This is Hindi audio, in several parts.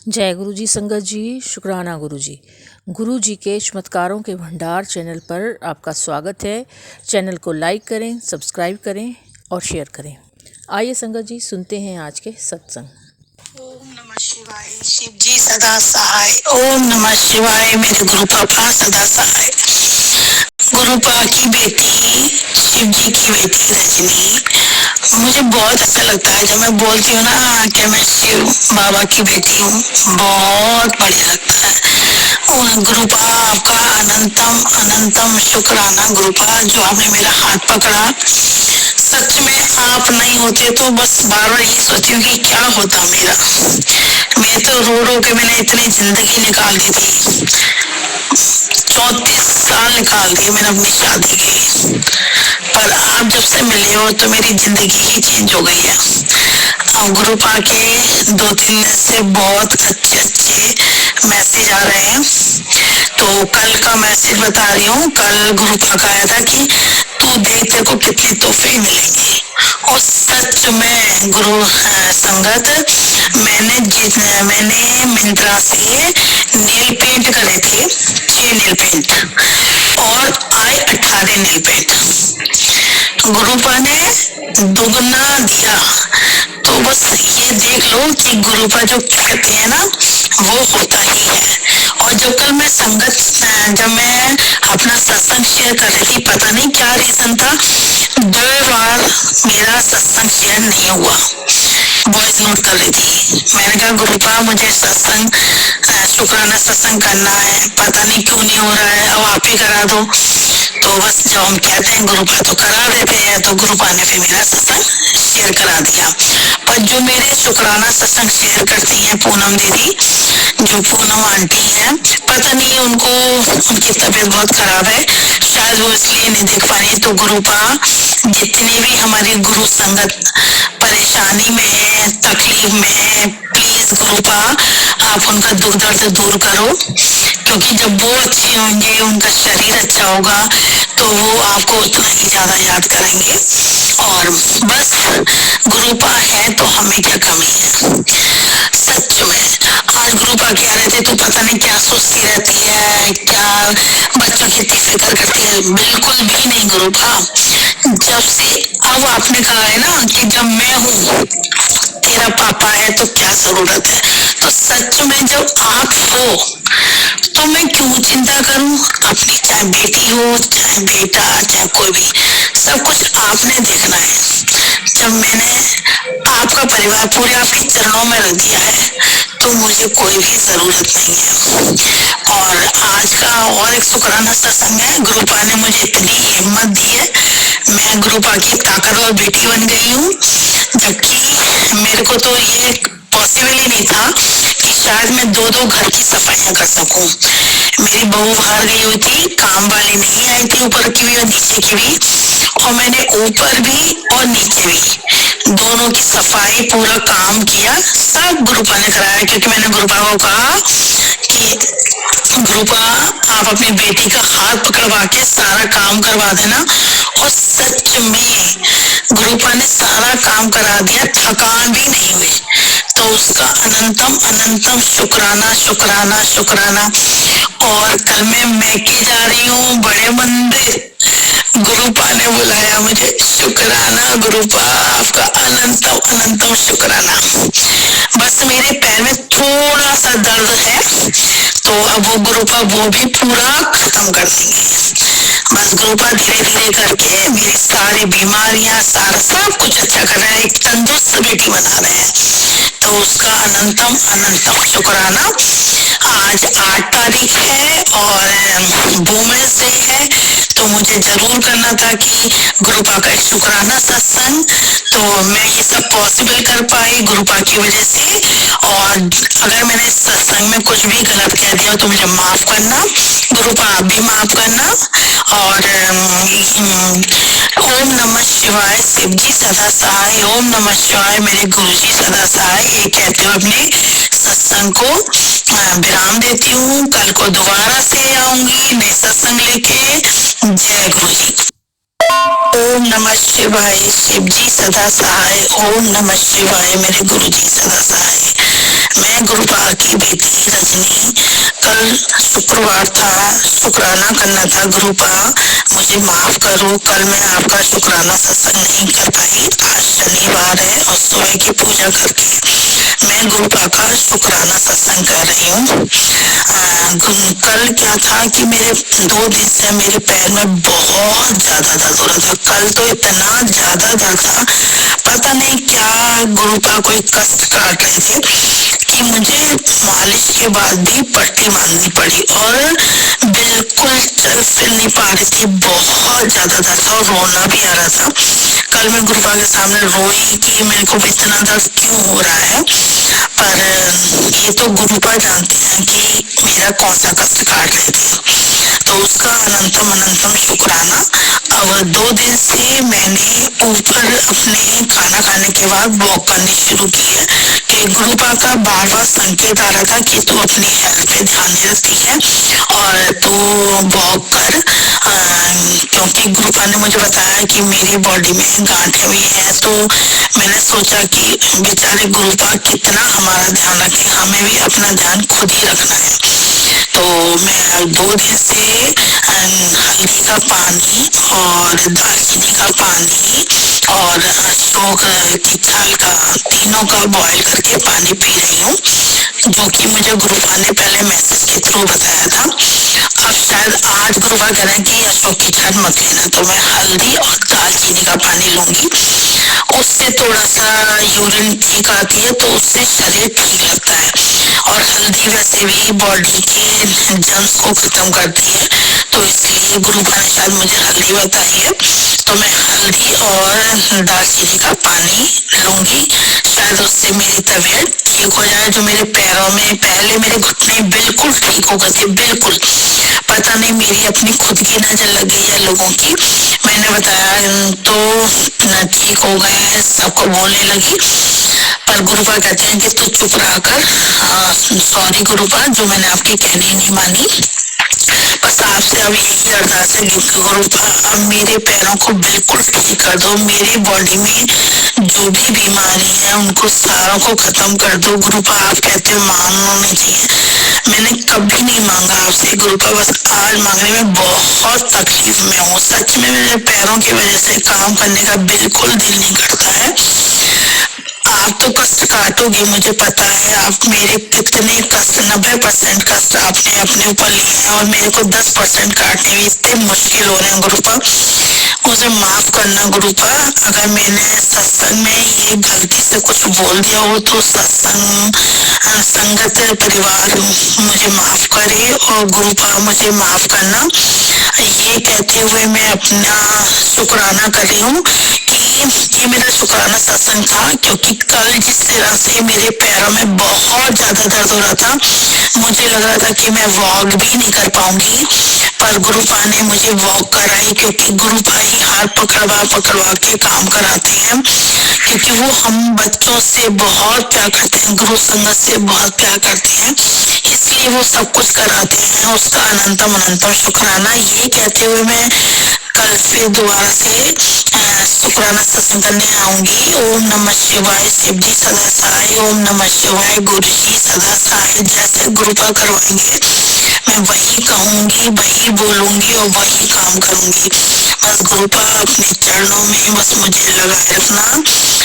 जय गुरु जी संगत जी, शुक्राना गुरु जी। गुरु जी के चमत्कारों के भंडार चैनल पर आपका स्वागत है। चैनल को लाइक करें, सब्सक्राइब करें और शेयर करें। आइए संगत जी सुनते हैं आज के सत्संग। ओम नमः शिवाय। शिव जी सदा सहाय। ओम नमः शिवाय। मेरे गुरु पापा सदा सहाय। गुरु पापा की बेटी, शिव जी की बेटी रजनी, मुझे बहुत अच्छा लगता है जब मैं बोलती हूँ ना कि मैं शिव बाबा की बेटी हूँ। बहुत बढ़िया लगता है। और गुरु पापा आपका अनंतम अनंतम शुक्राना गुरु पापा, जो आपने मेरा हाथ पकड़ा। सच में आप नहीं होते तो बस बार बार यही सोचती हूँ कि क्या होता मेरा। मैं तो रो रो के मैंने इतनी जिंदगी निकाल दी थी। 34 साल निकाल दिए मैंने अपनी शादी के, पर आप जब से मिले हो तो मेरी जिंदगी ही चेंज हो गई है। अब गुरु पा के 2-3 दिन से बहुत अच्छे अच्छे मैसेज आ रहे हैं। तो कल का मैसेज बता रही हूँ। कल गुरु पा का आया था कि तू देख तेरे को कितने तोहफे मिलेंगे। और सच में गुरु संगत, मैंने मिंत्रा से नेल पेंट करे थे, 6 नेल पेंट, और आए 18 नेल पेंट। गुरुपा ने दुगना दिया। तो बस ये देख लो कि गुरुपा जो कहते हैं ना वो होता ही है। और जब कल मैं जब मैं अपना सत्संग शेयर कर रही थी, पता नहीं क्या रीजन था, 2 बार मेरा सत्संग शेयर नहीं हुआ। वॉइस नोट कर रही थी। मैंने कहा गुरुपा मुझे सत्संग, शुक्राना सत्संग करना है, पता नहीं क्यों नहीं हो रहा है, अब आप ही करा दो। तो बस जब हम कहते हैं गुरुपा तो करा देते हैं, तो गुरुपा ने फिर मेरा सत्संग शेयर करा दिया। पर जो मेरे शुक्राना सत्संग शेयर करती हैं पूनम दीदी, जो पूनम आंटी हैं, पता नहीं उनकी तबीयत बहुत खराब है, शायद वो इसलिए नहीं देख पा रही। तो गुरुपा जितनी भी हमारी गुरु संगत परेशानी में है, तकलीफ में है, प्लीज गुरुपा आप उनका दुख दर्द दूर करो, क्योंकि जब वो अच्छे होंगे, उनका शरीर अच्छा होगा, तो वो आपको उतना ही ज्यादा याद करेंगे। और बस गुरुपा है तो हमें क्या कमी है। सच में आज गुरुपा कह रहे थे तू पता नहीं क्या सोचती रहती है, क्या बच्चों की इतनी फिक्र करती है। बिल्कुल भी नहीं गुरुपा। जब से अब आपने कहा है ना कि जब मैं हूँ तेरा पापा है तो क्या जरूरत है, तो सच में जब आप हो तो मैं क्यों चिंता करूं अपनी। चाहे बेटी हो, चाहे बेटा, चाहे कोई भी, सब कुछ आपने देखना है। जब मैंने आपका परिवार पूरे आपके चरणों में रख दिया है तो मुझे कोई भी जरूरत नहीं है। और आज का और एक शुक्राना सत्संग है। गुरुपा ने मुझे इतनी हिम्मत दी है, मैं गुरुपा की ताकतवर बेटी बन गई हूँ। जबकि मेरे को तो ये पॉसिबल ही नहीं था कि शायद मैं 2-2 घर की सफाइयां कर सकूं। मेरी बहू बाहर गई हुई थी, काम वाली नहीं आई थी, ऊपर की भी और नीचे की भी, और मैंने ऊपर भी और नीचे भी दोनों की सफाई पूरा काम किया। सब गुरुपा ने कराया, क्योंकि मैंने गुरुपा को कहा कि गुरुपा आप अपनी बेटी का हाथ पकड़वा के सारा काम करवा देना। और सच में गुरुपा ने सारा काम करा दिया, थकान भी नहीं हुई। तो उसका अनंतम अनंतम शुक्राना शुक्राना शुक्राना। और कल मैं मैके जा रही हूँ बड़े मंदिर, गुरुपा ने बुलाया मुझे। शुक्राना गुरुपा, आपका अनंतम अनंतम शुक्राना। बस मेरे पैर में थोड़ा सा दर्द है, तो अब वो गुरुपा वो भी पूरा खत्म कर देंगे। बस गुरुपा धीरे धीरे करके मेरी सारी बीमारियां, सारा सब कुछ अच्छा कर रहे हैं, एक तंदुरुस्त बेटी बना रहे हैं। तो उसका अनंतम अनंतम शुक्राना। आज 8 तारीख है और वुमेन्स डे है, तो मुझे जरूर करना था कि गुरुपा का एक शुक्राना सत्संग। तो मैं ये सब पॉसिबल कर पाई गुरुपा की वजह से। और अगर मैंने सत्संग में कुछ भी गलत कह दिया तो मुझे माफ करना, गुरुपा आप भी माफ करना। और ओम नमः शिवाय। शिव जी सदा सहाय। ओम नमः शिवाय। मेरे गुरु जी सदा सहाय। ये कहते हुए अपने सत्संग को विराम देती हूँ। कल को दोबारा से आऊंगी नए सत्संग लेके। जय गुरु जी। ओम नमः शिवाय। शिव जी सदा सहाय। ओम नमः शिवाय। मेरे गुरु जी सदा सहाय। मैं गुरुपा की बेटी रजनी, कल शुक्रवार था, शुक्राना करना था। गुरुपा मुझे माफ करो, कल मैं आपका शुक्राना सत्संग नहीं कर पाई। आज शनिवार है और सुबह की पूजा करके मैं गुरुपा का शुक्राना सत्संग कर रही हूँ। कल क्या था कि मेरे 2 दिन से मेरे पैर में बहुत ज्यादा दर्द हो रहा था। कल तो इतना ज्यादा दर्द था, पता नहीं क्या गुरुपा कोई कष्ट काट रहे थे कि मुझे मालिश के बाद भी पट्टी बांधनी पड़ी और बिल्कुल चल फिर नहीं पा रही थी। बहुत ज्यादा दर्द था और रोना भी आ रहा था। कल मैं गुरुपा के सामने रोई कि मेरे को इतना दर्द क्यों हो रहा है, पर ये तो गुरुपा जानते हैं कि मेरा कौन सा कष्ट काट रहे थे, तो उसका अनंतम अनंतम शुक्राना। अब 2 दिन से मैंने ऊपर अपने खाना खाने के बाद वॉक करनी शुरू की है कि गुरुपा का बार बार संकेत आ रहा था कि तू अपनी हेल्थ पे ध्यान नहीं रखती है और तू वॉक कर, क्योंकि गुरुपा ने मुझे बताया कि मेरी बॉडी में गांठें भी हैं। तो मैंने सोचा कि बेचारे गुरुपा कितना हमारा ध्यान रखें, हमें भी अपना ध्यान खुद ही रखना है। तो मैं 2 दिन से हल्दी का पानी और दालचीनी का पानी और अशोक की छाल का, तीनों का बॉईल करके पानी पी रही हूँ, जो कि मुझे गुरुपा ने पहले मैसेज के थ्रू बताया था। अब शायद आज गुरुपा कह रहे हैं कि अशोक की छाल मत लेना, तो मैं हल्दी और दालचीनी का पानी लूंगी। उससे थोड़ा सा यूरिन ठीक आती है, तो उससे शरीर ठीक लगता है। और हल्दी वैसे भी बॉडी के जर्म्स को खत्म करती है, तो इसलिए गुरुपा ने शायद मुझे हल्दी बताई है। तो मैं हल्दी और दालचीनी का पानी लूंगी, शायद उससे मेरी तबीयत ठीक हो जाए। जो मेरे पैरों में पहले मेरे घुटने बिल्कुल ठीक हो गए थे, बिल्कुल, पता नहीं मेरी अपनी खुद की नजर लग गई है लोगों की। मैंने बताया तो ठीक हो गए, सबको बोलने लगी, पर गुरुपा कहते हैं कि तू चुप रहा कर। सॉरी गुरुपा, जो मैंने आपकी कहनी नहीं मानी। बस आपसे अब यही अरदास है कि गुरुपा अब मेरे पैरों को बिल्कुल ठीक कर दो, मेरी बॉडी में जो भी बीमारी है उनको सारों को खत्म कर दो। गुरुपा आप कहते हो मांगना नहीं चाहिए, मैंने कभी नहीं मांगा आपसे गुरुपा, बस आज मांगने में बहुत तकलीफ में हूँ। सच में मेरे पैरों की वजह से काम करने का बिल्कुल दिल नहीं करता है। आप तो कष्ट काटोगे, मुझे पता है आप मेरे कितने कष्ट, 90% कष्ट आपने अपने ऊपर लिए हैं और मेरे को 10% काटने में इतने मुश्किल हो रहे हैं। गुरुपा मुझे माफ करना गुरुपा, अगर मैंने सत्संग में ये गलती से कुछ बोल दिया हो तो सत्संग संगत परिवार मुझे माफ करे और गुरुपा मुझे माफ करना। ये कहते हुए मैं अपना शुक्राना कर रही हूँ कि ये मेरा शुक्राना सत्संग था, क्योंकि कल जिस तरह से मेरे पैरों में बहुत ज्यादा दर्द हो रहा था, मुझे लग रहा था कि मैं वॉक भी नहीं कर पाऊंगी, पर गुरुपा ने मुझे वॉक कराई, क्योंकि गुरुपा ही हाथ पकड़वा के काम कराते हैं, क्योंकि वो हम बच्चों से बहुत प्यार करते हैं, गुरु संगत से बहुत प्यार करते हैं, इसलिए वो सब कुछ कराते हैं। उसका अनंतम अनंतम शुक्राना। ये कहते हुए मैं कल फिर दोबारा से शुक्राना सत्संग करने आऊंगी। ओम नमः शिवाय, शिव जी सदा सहाय, ओम नमः शिवाय, गुरु जी सदा सहाय। जैसे गुरुपा करवाएंगे मैं वही कहूंगी, वही बोलूंगी और वही काम करूंगी। बस गुरुपा अपने चरणों में बस मुझे लगाए रखना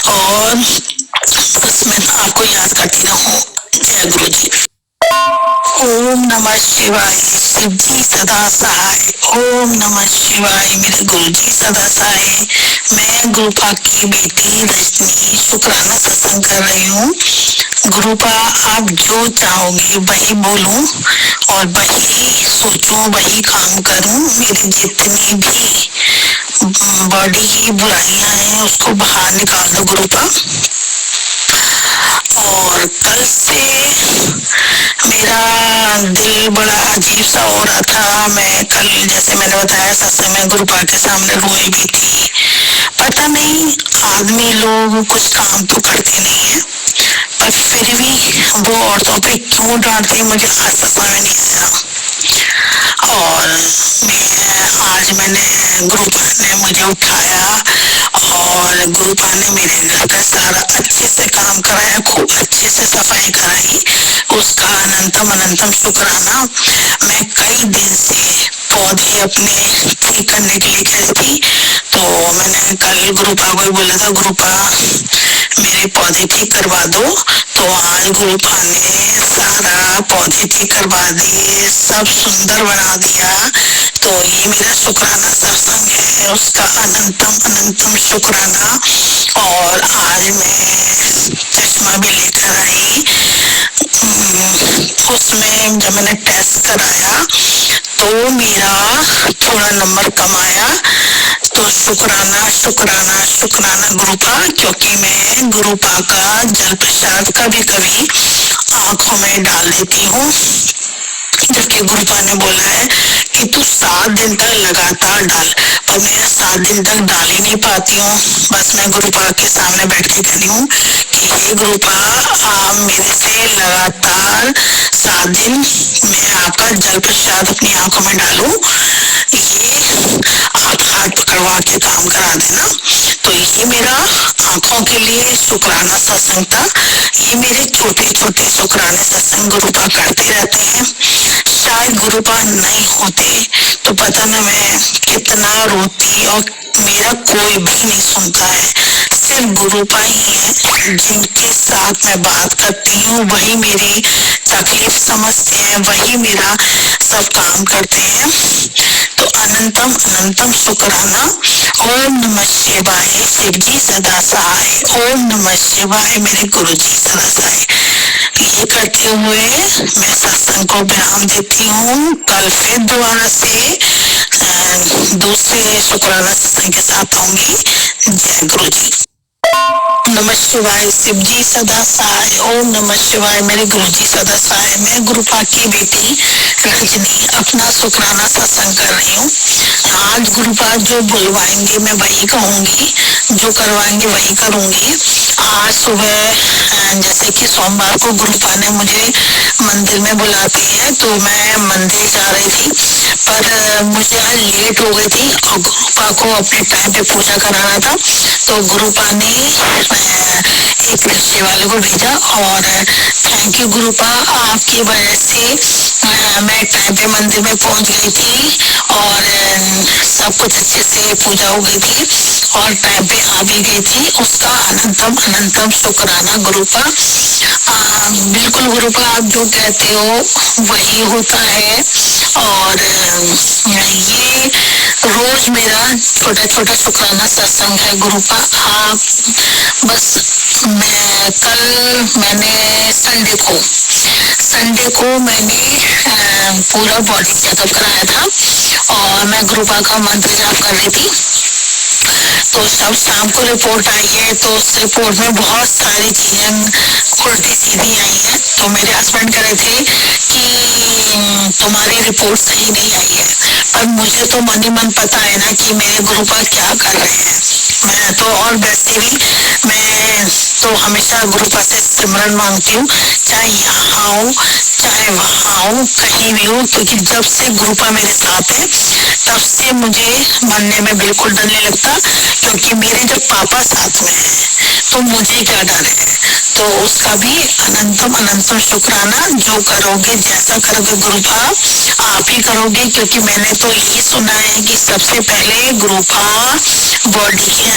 और बस मैं आपको याद करती रहूं। जय गुरु जी। ओम नमः शिवाय, शिव जी सदा सहाय, ओम नमः शिवाय, मेरे गुरु जी सदा सहाय। मैं गुरुपा की बेटी रजनी शुक्राना सत्संग कर रही हूँ। गुरुपा आप जो चाहोगे वही बोलूं और वही सोचूं, वही काम करूं। मेरी जितनी भी बॉडी की बुराइयां हैं उसको बाहर निकाल दो गुरुपा। और कल से मेरा दिल बड़ा अजीब सा हो रहा था। मैं कल जैसे मैंने बताया सत्संग में गुरुपा के सामने रोई भी थी। पता नहीं आदमी लोग कुछ काम तो करते नहीं है, पर फिर भी वो औरतों पे क्यों डांटते मुझे आज समझ में नहीं आया। और आज गुरुपा ने मुझे उठाया और गुरुपा ने मेरे घर का सारा अच्छे से काम कराया, खूब अच्छे से सफाई कराई। उसका अनंतम अनंतम शुक्राना। मैं कई दिन से पौधे अपने ठीक करने के लिए गई थी, तो मैंने कल गुरुपा को बोला था, गुरुपा मेरे पौधे ठीक करवा दो। तो आज गुरुपा ने सारा पौधे ठीक करवा दिए, सब सुंदर बना दिया। तो ये मेरा शुक्राना सत्संग है, उसका अनंतम अनंतम शुक्राना। और आज मैं चश्मा भी लेकर आई। उसमें जब मैंने टेस्ट कराया तो मेरा थोड़ा नंबर कम आया। तो शुक्राना शुक्राना शुक्राना गुरुपा, क्योंकि मैं गुरुपा का जल प्रसाद कभी कभी आंखों में डाल देती हूँ। जबकि गुरुपा ने बोला है कि तू 7 दिन तक लगातार डाल, पर मैं 7 दिन तक डाल ही नहीं पाती हूँ। बस मैं गुरुपा के सामने बैठ के कह रही हूँ कि हे गुरुपा, आप मेरे से लगातार 7 दिन मैं आपका जल प्रसाद अपनी आंखों में डालूं, ये आप हाथ पकड़वा के काम करा देना। तो ये मेरा आंखों के लिए शुक्राना सत्संग था। ये मेरे छोटे छोटे शुक्राने सत्संग गुरुपा करते रहते हैं। शायद गुरुपा नहीं होते तो पता न मैं कितना रोती, और मेरा कोई भी नहीं सुनता है। सिर्फ गुरुपा ही है जिनके साथ मैं बात करती हूँ, वही मेरी तकलीफ समझते हैं, वही मेरा सब काम करते हैं। तो अनंतम अनंतम शुक्राना। ओम नमः शिवाय, शिव जी सदा सहाय। ओम नमः शिवाय, मेरे गुरु जी सदा सहाय। ये करते हुए मैं सत्संग को विराम देती हूँ। कल फिर दोबारा से दूसरे शुक्राना सत्संग के साथ आऊंगी। जय गुरु जी। नमः शिवाय, शिव जी सदा सहाय। ओम नमः शिवाय, मेरे गुरु जी सदा सहाय। मैं गुरुपा की बेटी रजनी अपना शुक्राना सत्संग कर रही हूँ। आज गुरुपा जो बुलवाएंगे मैं वही कहूंगी, जो करवाएंगे वही करूंगी। आज सुबह जैसे कि सोमवार को गुरुपा ने मुझे मंदिर में बुलाती है, तो मैं मंदिर जा रही थी, पर मुझे आज लेट हो गई थी और गुरुपा को अपने टाइम पे पूजा कराना था। तो गुरुपा ने एक रिक्शे वाले को भेजा, और थैंक यू गुरुपा, आपकी वजह से मैं टाइम पे मंदिर में पहुंच गई थी और सब कुछ अच्छे से पूजा हो गई थी और टाइम पे आ भी गई थी। उसका अनंतम अनंतम शुक्राना गुरुपा। बिल्कुल गुरुपा, आप जो कहते हो वही होता है। और ये रोज मेरा छोटा छोटा शुक्राना सत्संग है गुरुपा। आप बस मैंने संडे को मैंने पूरा बॉडी चेकअप कराया था और मैं गुरुपा का मंत्र जाप कर रही थी। तो सब शाम को रिपोर्ट आई है, तो उस रिपोर्ट में बहुत सारी चीजें उल्टी सीधी आई है। तो मेरे हस्बैंड कह रहे थे कि तुम्हारी रिपोर्ट सही नहीं आई है, पर मुझे तो मन ही मन पता है ना कि मेरे गुरुपा क्या कर रहे हैं। मैं तो, और वैसे भी मैं तो हमेशा गुरुपा से सिमरन मांगती हूँ, चाहे यहाँ हो चाहे वहाँ हो, कहीं भी हो, क्योंकि जब से गुरुपा मेरे साथ है तब से मुझे मरने में बिल्कुल डर नहीं लगता, क्योंकि मेरे जब पापा साथ में है तो मुझे क्या डर है। तो उसका भी अनंतम अनंतम शुक्राना। जो करोगे जैसा करोगे गुरुपा आप ही करोगे, क्योंकि मैंने तो ये सुना है कि सबसे पहले गुरुपा बॉडी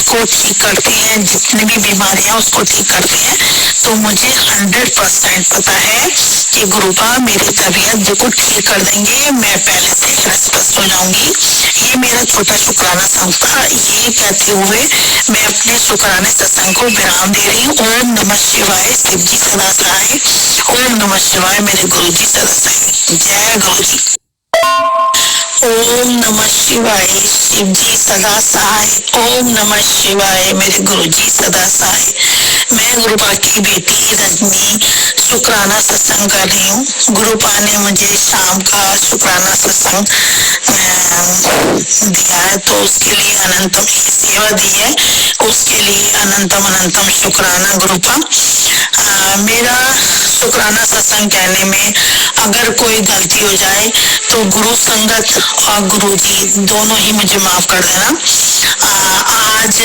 को ठीक करते हैं, जितनी भी बीमारियां उसको ठीक करते हैं। तो मुझे 100% पता है कि गुरुपा मेरी तबीयत बिल्कुल ठीक कर देंगे, मैं पहले से स्वस्थ हो जाऊंगी। ये मेरा छोटा शुक्राना संस्था। ये कहते हुए मैं अपने शुक्राने सत्संग को विराम दे रही हूँ। ओम नमः शिवाय, शिव जी सदा सहाय। ओम नमः शिवाय, मेरे गुरु जी सदा सहाय। जय गुरु जी। ओम नमः शिवाय, शिव जी सदा सहाय। ओम नमः शिवाय, मेरे गुरु जी सदा सहाय। मैं गुरुपा की बेटी रजनी शुक्राना सत्संग कर रही हूँ। गुरुपा ने मुझे शाम का शुक्राना सत्संग दिया है, तो उसके लिए अनंतम सेवा दी है, उसके लिए अनंतम अनंतम शुक्राना गुरुपा। मेरा शुक्राना सत्संग कहने में अगर कोई गलती हो जाए तो गुरु संगत और गुरु जी दोनों ही मुझे माफ कर देना। आज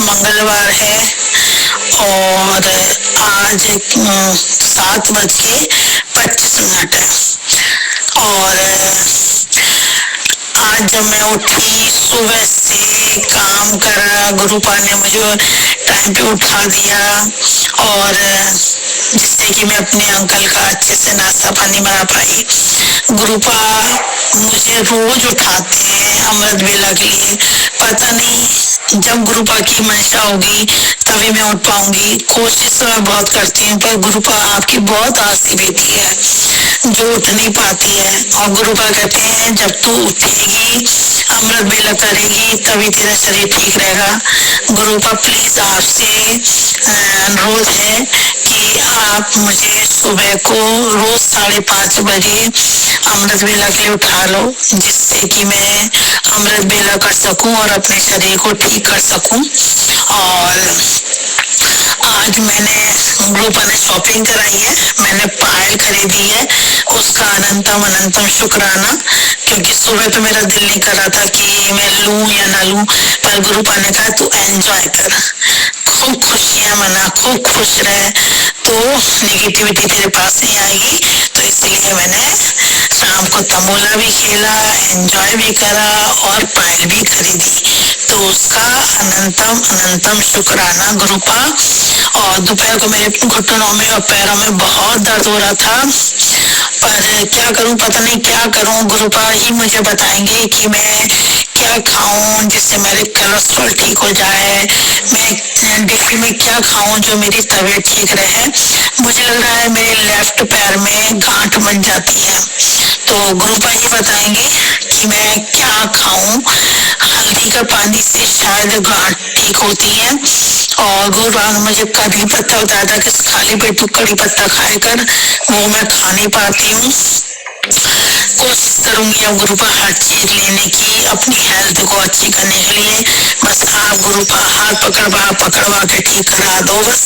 मंगलवार है और आज 7:25 है और आज जब मैं उठी सुबह से काम करा, गुरुपा ने मुझे टाइम पे उठा दिया और जिससे कि मैं अपने अंकल का अच्छे से नाश्ता पानी बना पाई। गुरुपा मुझे रोज उठाते हैं अमृत वेला के लिए, पता नहीं जब गुरुपा की मंशा होगी तभी मैं उठ पाऊंगी। कोशिश तो मैं बहुत करती हूँ पर गुरुपा आपकी बहुत आसी बेटी है जो उठ नहीं पाती है और गुरुपा कहते हैं जब तू उठेगी अमृत वेला करेगी तभी तेरा शरीर ठीक रहेगा। गुरुपा प्लीज आपसे अनुरोध है कि आप मुझे सुबह को रोज 5:30 बजे अमृत वेला के लिए उठा लो जिससे कि मैं अमृत वेला कर सकूं और अपने शरीर को ठीक कर सकूं। और आज मैंने गुरुपा ने शॉपिंग कराई है, मैंने पायल खरीदी है, उसका अनंतम अनंतम शुक्राना। क्योंकि सुबह तो मेरा दिल नहीं कर रहा था कि मैं लूं या ना लूं, पर गुरुपा ने कहा तू एंजॉय कर, खूब खुशियां मना, खूब खुश रहे तो नेगेटिविटी तेरे पास नहीं आएगी। तो इसलिए मैंने शाम को तमोला भी खेला, एंजॉय भी करा और पायल भी खरीदी। तो उसका अनंतम अनंतम शुक्राना गुरुपा। और दोपहर को मेरे घुटनों में और पैरों में बहुत दर्द हो रहा था, पर क्या करूं, पता नहीं क्या करूं। गुरुपा ही मुझे बताएंगे कि मैं क्या खाऊं जिससे मेरे कोलेस्ट्रॉल ठीक हो जाए, मैं डेली में क्या खाऊं जो मेरी तबीयत ठीक रहे। मुझे लग रहा है मेरे लेफ्ट पैर में गांठ बन जाती है, तो गुरुपा ही बताएंगे कि मैं क्या खाऊं। हल्दी का पानी से शायद गांठ ठीक होती है। और गुरुपा ने मुझे कड़ी पत्ता बताया था कि खाली पेट तू कड़ी पत्ता खाए कर, वो मैं खा नहीं पाती हूँ। कोशिश करूंगी अब गुरुपा हर चीज लेने की अपनी हेल्थ को अच्छी करने के लिए। बस आप गुरुपा हाथ पकड़वा के ठीक करा दो बस,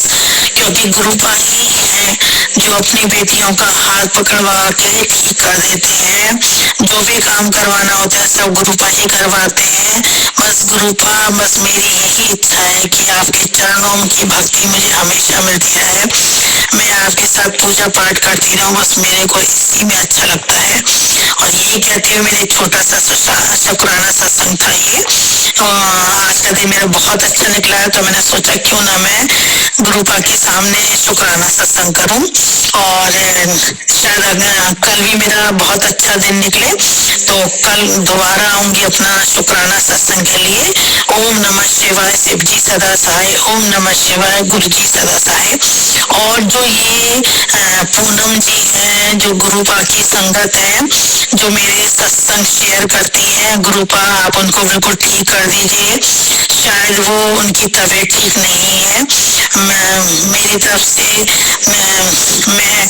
क्योंकि गुरुपा ही है जो अपनी बेटियों का हाथ पकड़वा के ठीक कर देते हैं। जो भी काम करवाना होता है सब गुरुपा ही करवाते हैं। बस गुरुपा, बस मेरी यही इच्छा है कि आपके चरणों की भक्ति मुझे हमेशा मिलती रहे, मैं आपके साथ पूजा पाठ करती रहूं, बस मेरे को इसी में अच्छा लगता है। और यही कहते हुए मेरे छोटा सा शुक्राना सत्संग था ये। आज का दिन मेरा बहुत अच्छा निकला है, तो मैंने सोचा क्यों ना मैं गुरुपा के सामने शुक्राना सत्संग करूं। और शायद कल भी मेरा बहुत अच्छा दिन निकले, तो कल दोबारा आऊंगी अपना शुक्राना सत्संग के लिए। ओम नमः शिवाय, शिव जी सदा सहाय। ओम नमः शिवाय, गुरु जी सदा सहाय। और जो ये पूनम जी हैं, जो गुरुपा की संगत है, जो मेरे सत्संग शेयर करती हैं, गुरुपा आप उनको बिल्कुल ठीक कर दीजिए, शायद वो उनकी तबीयत ठीक नहीं है। मेरी तरफ से मैं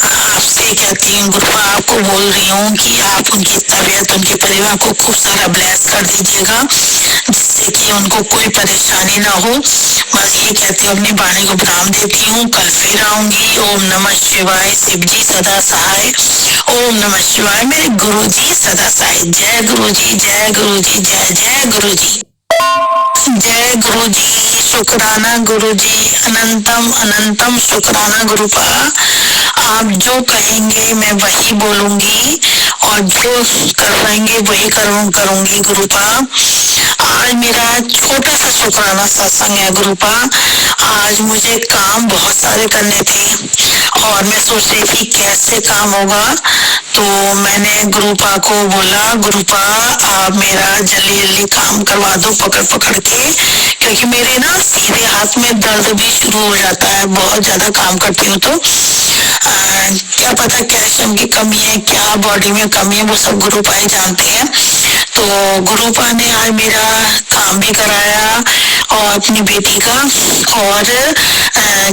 आपसे कहती हूँ गुरुपा, आपको बोल रही हूँ कि आप उनकी तबीयत, उनके परिवार को खूब सारा ब्लेस कर दीजिएगा जिससे कि उनको कोई परेशानी ना हो। बस ये कहती हूँ, अपनी वाणी को विराम देती हूँ, कल फिर आऊंगी। ओम नमः शिवाय, शिव जी सदा सहाय। ओम नमः शिवाय, मेरे गुरु जी सदा सहाय। जय गुरु जी, जय गुरु जी, जय जय गुरु जी, जय गुरु जी। शुक्राना गुरु जी, अनंतम अनंतम शुक्राना गुरुपा। आप जो कहेंगे मैं वही बोलूंगी और जो करवाएंगे वही करूंगी गुरुपा। आज मेरा छोटा सा शुक्राना सत्संग है गुरुपा। आज मुझे काम बहुत सारे करने थे और मैं सोच रही थी कैसे काम होगा, तो मैंने गुरुपा को बोला, गुरुपा आप मेरा जल्दी जल्दी काम करवा दो पकड़ के, क्योंकि मेरे ना सीधे हाथ में दर्द भी शुरू हो जाता है, बहुत ज्यादा काम करती हूँ तो क्या पता कैल्शियम की कमी है, क्या बॉडी में कमी है, वो सब गुरुपा ही जानते हैं। तो गुरुपा ने आज मेरा काम भी कराया और अपनी बेटी का, और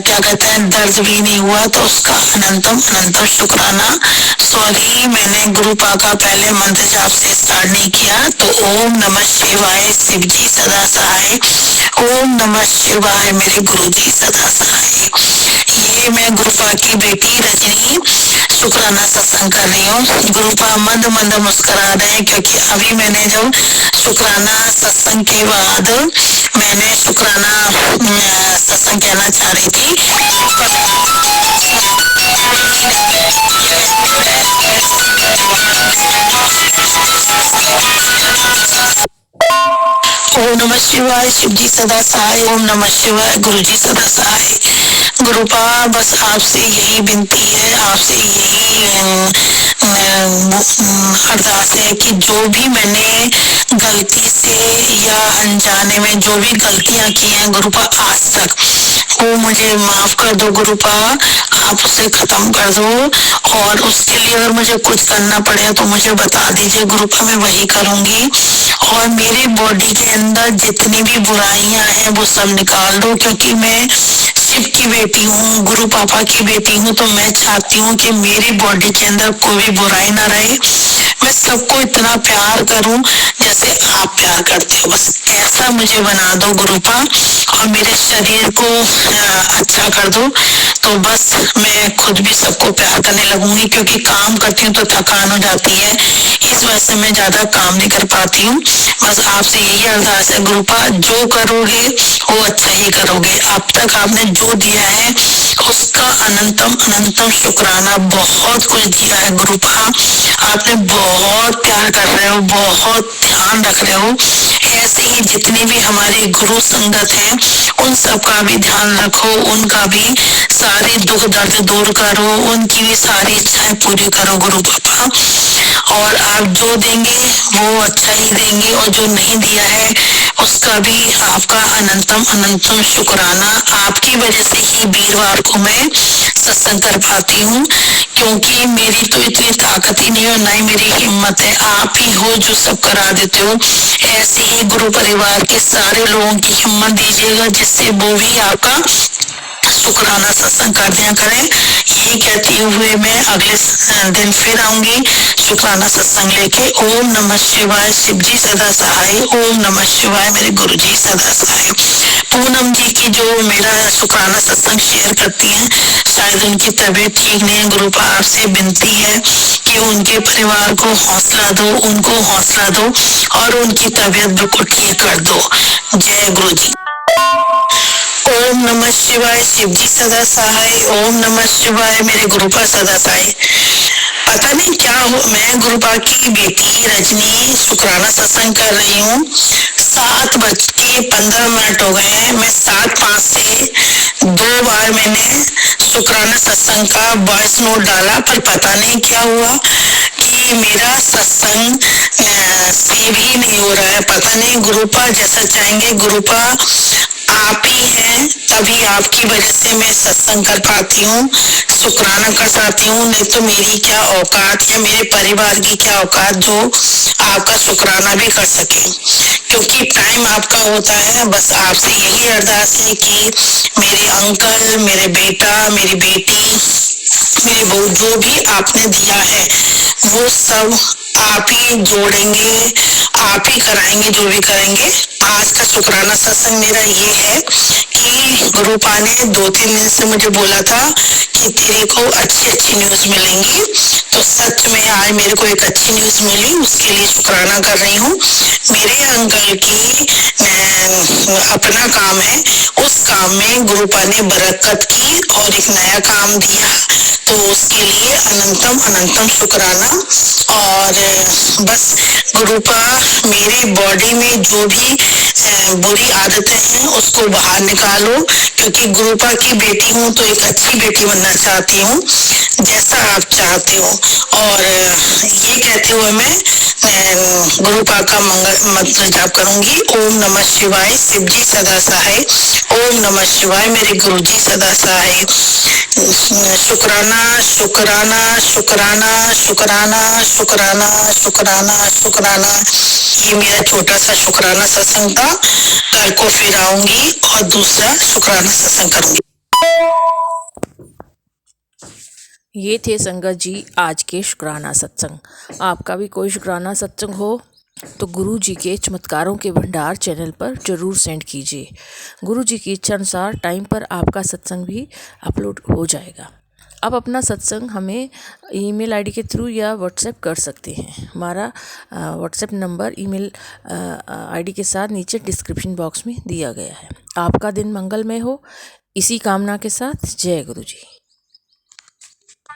क्या कहते हैं दर्द भी नहीं हुआ, तो उसका अनंतम अनंतम शुक्राना। सॉरी मैंने गुरुपा का पहले मंत्र जाप से स्टार्ट नहीं किया। तो ओम नमः शिवाय, शिव जी सदा सहाय। ओम नमः शिवाय, मेरे गुरु जी सदा सहाय। ये मैं गुरुपा की बेटी रजनी शुक्राना सत्संग कर रही हूँ। गुरुपा मंद मंद मुस्कुरा रहे हैं क्योंकि अभी मैंने जो शुक्राना सत्संग के बाद मैंने शुक्राना सत्संग कहना चाह रही थी। ओम नमः शिवाय, शिव जी सदा सहाय। ओम नमः शिवाय, गुरु जी सदा सहाय। गुरुपा बस आपसे यही विनती है, आपसे यही अरदास है कि जो भी मैंने गलती से या अनजाने में जो भी गलतियां की हैं गुरुपा आज तक, वो मुझे माफ कर दो गुरुपा, आप उसे खत्म कर दो। और उसके लिए अगर मुझे कुछ करना पड़े तो मुझे बता दीजिए गुरुपा, मैं वही करूंगी। और मेरी बॉडी के अंदर जितनी भी बुराइयां हैं वो सब निकाल दो, क्योंकि मैं शिव की बेटी हूँ, गुरु पापा की बेटी हूँ, तो मैं चाहती हूँ कि मेरी बॉडी के अंदर कोई भी बुराई ना रहे। मैं सबको इतना प्यार करूं जैसे आप प्यार करते हो, बस ऐसा मुझे बना दो गुरुपा, और मेरे शरीर को अच्छा कर दो। तो बस मैं खुद भी सबको प्यार करने लगूंगी, क्योंकि काम करती हूँ तो थकान हो जाती है, इस वजह से मैं ज्यादा काम नहीं कर पाती हूँ। बस आपसे यही अरदास है गुरुपा, जो करोगे वो अच्छा ही करोगे। अब तक आपने जो दिया है उसका अनंतम अनंतम शुक्राना, बहुत कुछ दिया है गुरुपा, आपने बहुत प्यार कर रहे हो, बहुत ध्यान रख रहे हो। ऐसे ही जितनी भी हमारी गुरु संगत है उन सब का भी ध्यान रखो, उनका भी सारे दुख दर्द दूर करो, उनकी भी सारी इच्छाएं पूरी करो गुरु पापा। और आप जो देंगे वो अच्छा ही देंगे, और जो नहीं दिया है उसका भी आपका अनंतम अनंतम शुक्राना। आपकी वजह से ही वीरवार को मैं सत्संग कर पाती हूँ, क्योंकि मेरी तो इतनी ताकत ही नहीं है, ना ही मेरी हिम्मत है। आप ही हो जो सब करा देते हो। ऐसे ही गुरु परिवार के सारे लोगों की हिम्मत दीजिएगा, जिससे वो भी आपका शुक्राना सत्संग कर दिया करें। यही कहती हुए मैं अगले दिन फिर आऊंगी शुक्राना सत्संग लेके। ओम नमः शिवाय, शिव जी सदा सहाय। ओम नमः शिवाय, मेरे गुरु जी सदा सहाय। पूनम जी की जो मेरा शुक्राना सत्संग शेयर करती हैं, शायद उनकी तबीयत ठीक नहीं है। गुरुपा आपसे विनती है कि उनके परिवार को हौसला दो, उनको हौसला दो, और उनकी तबीयत बिल्कुल ठीक कर दो। जय गुरु जी। ओम नमः शिवाय, शिव जी सदा सहाय। ओम नमः शिवाय, मेरे गुरुपा सदा सहाय। पता नहीं क्या हो, मैं गुरुपा की बेटी रजनी शुक्राना सत्संग कर रही हूँ। 7:15 हो गए हैं। मैं 7:05 से 2 बार मैंने शुक्राना सत्संग का वॉइस नोट डाला, पर पता नहीं क्या हुआ कि मेरा सत्संग सेव ही नहीं हो रहा है। पता नहीं गुरुपा जैसा चाहेंगे। गुरुपा आप ही हैं, तभी आपकी वजह से मैं सत्संग कर पाती हूँ, शुक्राना कर पाती हूँ। नहीं तो मेरी क्या औकात या मेरे परिवार की क्या औकात जो आपका शुक्राना भी कर सके, क्योंकि टाइम आपका होता है। बस आपसे यही अरदास है कि मेरे अंकल, मेरे बेटा, मेरी बेटी, मेरी बहू, जो भी आपने दिया है वो सब आप ही जोड़ेंगे, आप ही कराएंगे, जो भी करेंगे। आज का शुक्राना सत्संग मेरा ये है कि गुरुपा ने 2-3 दिन से मुझे बोला था कि तेरे को अच्छी अच्छी न्यूज मिलेंगी, तो सच में आज मेरे को एक अच्छी न्यूज मिली, उसके लिए शुक्राना कर रही हूँ। मेरे अंकल की अपना काम है, उस काम में गुरुपा ने बरकत की और एक नया काम दिया, तो उसके लिए अनंतम अनंतम शुक्राना। और बस गुरुपा मेरी बॉडी में जो भी बुरी आदतें हैं उसको बाहर निकालो, क्योंकि गुरुपा की बेटी हूँ तो एक अच्छी बेटी बनना चाहती हूँ, जैसा आप चाहते हो। और ये कहते हुए मैं गुरुपा का मंत्र जाप करूंगी। ओम नमः शिवाय, शिव जी सदा सहाय। ओम नमः शिवाय, मेरे गुरु जी सदा सहाय। शुक्राना शुक्राना शुक्राना शुक्राना शुक्राना शुक्राना शुक्राना। ये मेरा छोटा सा शुक्राना सत्संग था। कल को फिर आऊंगी और दूसरा शुक्राना सत्संग करूंगी। ये थे संगत जी आज के शुक्राना सत्संग। आपका भी कोई शुक्राना सत्संग हो तो गुरु जी के चमत्कारों के भंडार चैनल पर ज़रूर सेंड कीजिए। गुरु जी की इच्छा अनुसार टाइम पर आपका सत्संग भी अपलोड हो जाएगा। आप अपना सत्संग हमें ईमेल आईडी के थ्रू या व्हाट्सएप कर सकते हैं। हमारा व्हाट्सएप नंबर ईमेल आईडी के साथ नीचे डिस्क्रिप्शन बॉक्स में दिया गया है। आपका दिन मंगलमय हो, इसी कामना के साथ जय गुरु जी।